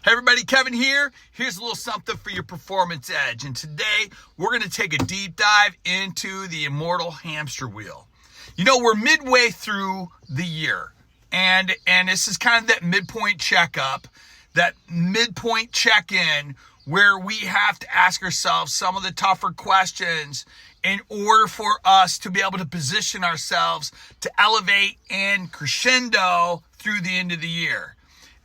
Hey everybody, Kevin here. Here's a little something for your performance edge. And today we're going to take a deep dive into the Immortal Hamster Wheel. You know, we're midway through the year. And this is kind of that midpoint checkup, that midpoint check-in where we have to ask ourselves some of the tougher questions in order for us to be able to position ourselves to elevate and crescendo through the end of the year.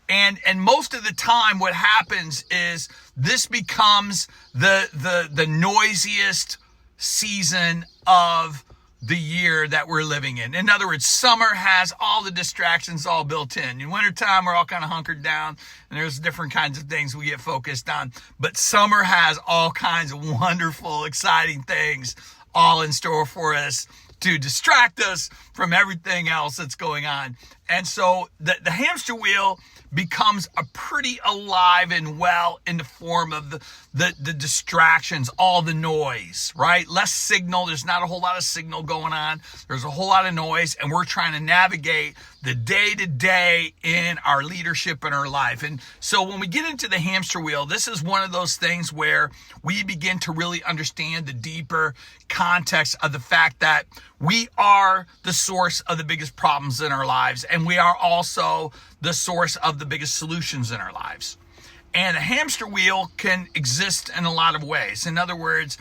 And most of the time what happens is this becomes the noisiest season of the year that we're living in. In other words, summer has all the distractions all built in. In wintertime, we're all kind of hunkered down and there's different kinds of things we get focused on. But summer has all kinds of wonderful, exciting things all in store for us to distract us from everything else that's going on. And so the hamster wheel becomes a pretty alive and well in the form of the distractions, all the noise, right? Less signal. There's not a whole lot of signal going on. There's a whole lot of noise, and we're trying to navigate the day-to-day in our leadership and our life. And so when we get into the hamster wheel, this is one of those things where we begin to really understand the deeper context of the fact that we are the source of the biggest problems in our lives, and we are also the source of the biggest solutions in our lives. And a hamster wheel can exist in a lot of ways. In other words,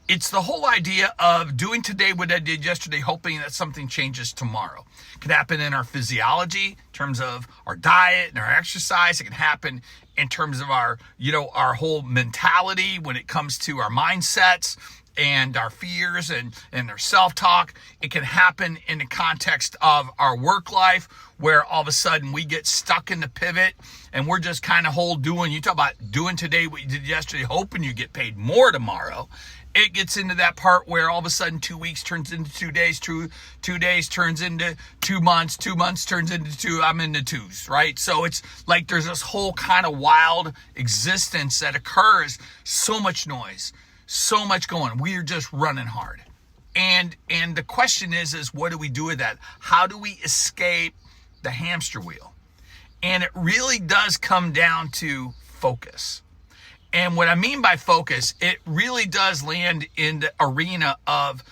it's the whole idea of doing today what I did yesterday, hoping that something changes tomorrow. It can happen in our physiology, in terms of our diet and our exercise. It can happen in terms of our whole mentality when it comes to our mindsets and our fears and their self-talk. It can happen in the context of our work life, where all of a sudden we get stuck in the pivot and we're just kind of you talk about doing today what you did yesterday, hoping you get paid more tomorrow. It gets into that part where all of a sudden 2 weeks turns into 2 days, 2 days turns into 2 months, 2 months turns into I'm into twos, right? So it's like there's this whole kind of wild existence that occurs, so much noise, so much going. We are just running hard. And the question is what do we do with that? How do we escape the hamster wheel? And it really does come down to focus. And what I mean by focus, it really does land in the arena of,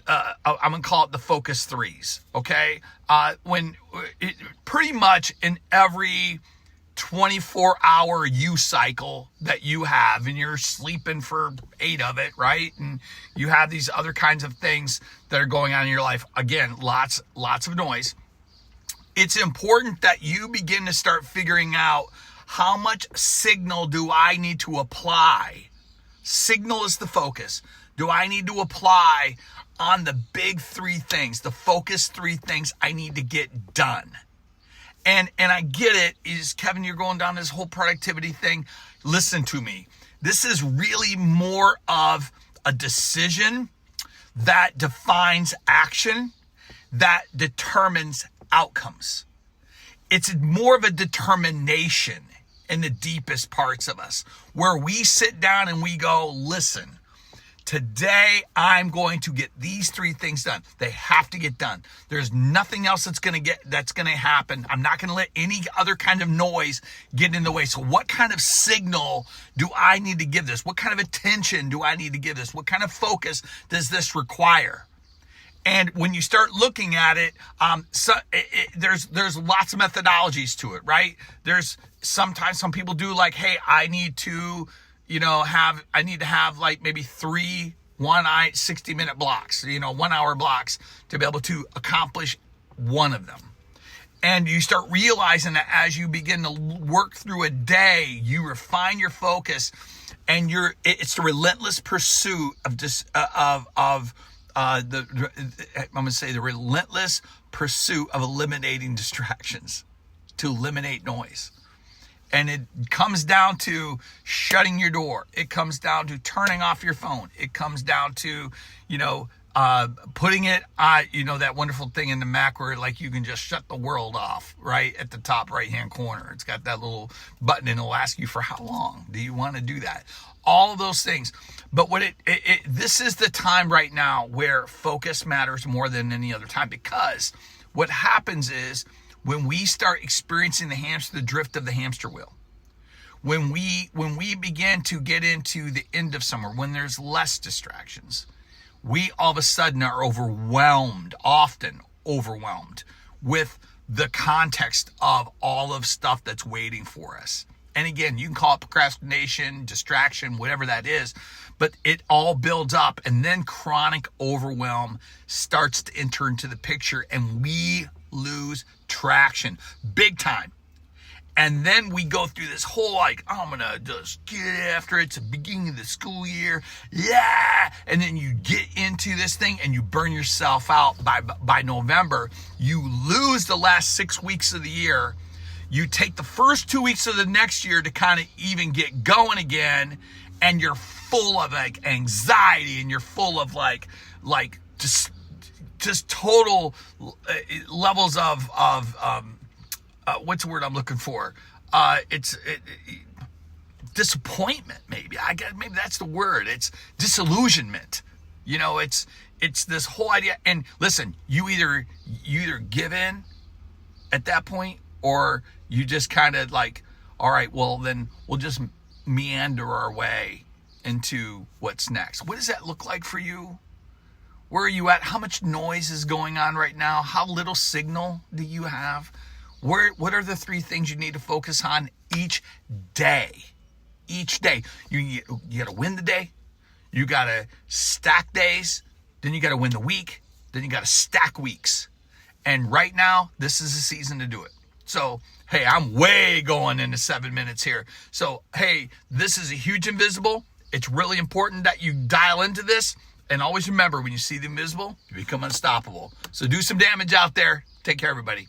I'm going to call it the focus threes, okay? Pretty much in every 24-hour cycle that you have, and you're sleeping for 8 of it, right? And you have these other kinds of things that are going on in your life. Again, lots of noise. It's important that you begin to start figuring out how much signal do I need to apply. Signal is the focus. Do I need to apply on the big 3 things, the focus 3 things I need to get done? And I get it. Is Kevin, you're going down this whole productivity thing. Listen to me. This is really more of a decision that defines action, that determines outcomes. It's more of a determination in the deepest parts of us, where we sit down and we go, listen, today I'm going to get these 3 things done. They have to get done. There's nothing else that's going to happen. I'm not going to let any other kind of noise get in the way. So what kind of signal do I need to give this? What kind of attention do I need to give this? What kind of focus does this require? And when you start looking at it, there's lots of methodologies to it, right? There's sometimes some people do like, hey, I need to have like maybe 3 60-minute blocks, 1 hour blocks to be able to accomplish one of them. And you start realizing that as you begin to work through a day, you refine your focus, and it's the relentless pursuit of the relentless pursuit of eliminating distractions, to eliminate noise. And it comes down to shutting your door. It comes down to turning off your phone. It comes down to, putting it, that wonderful thing in the Mac where like you can just shut the world off right at the top right-hand corner. It's got that little button and it'll ask you for how long do you want to do that. All of those things. But this is the time right now where focus matters more than any other time, because what happens is when we start experiencing the drift of the hamster wheel, when we begin to get into the end of summer, when there's less distractions, we all of a sudden are often overwhelmed with the context of all of stuff that's waiting for us. And again, you can call it procrastination, distraction, whatever that is, but it all builds up, and then chronic overwhelm starts to enter into the picture, and we lose traction big time. And then we go through this whole I'm going to just get after it. It's the beginning of the school year. Yeah. And then you get into this thing and you burn yourself out by November. You lose the last 6 weeks of the year. You take the first 2 weeks of the next year to kind of even get going again. And you're full of anxiety, and you're full of just total levels of what's the word I'm looking for? It's disappointment. Maybe that's the word. It's disillusionment. It's this whole idea. And listen, you either give in at that point, or you just kind of all right, well then we'll just meander our way into what's next. What does that look like for you? Where are you at? How much noise is going on right now? How little signal do you have? What are the 3 things you need to focus on each day? Each day. You got to win the day. You got to stack days. Then you got to win the week. Then you got to stack weeks. And right now, this is the season to do it. So, hey, I'm way going into 7 minutes here. So, hey, this is a huge invisible. It's really important that you dial into this. And always remember, when you see the invisible, you become unstoppable. So do some damage out there. Take care, everybody.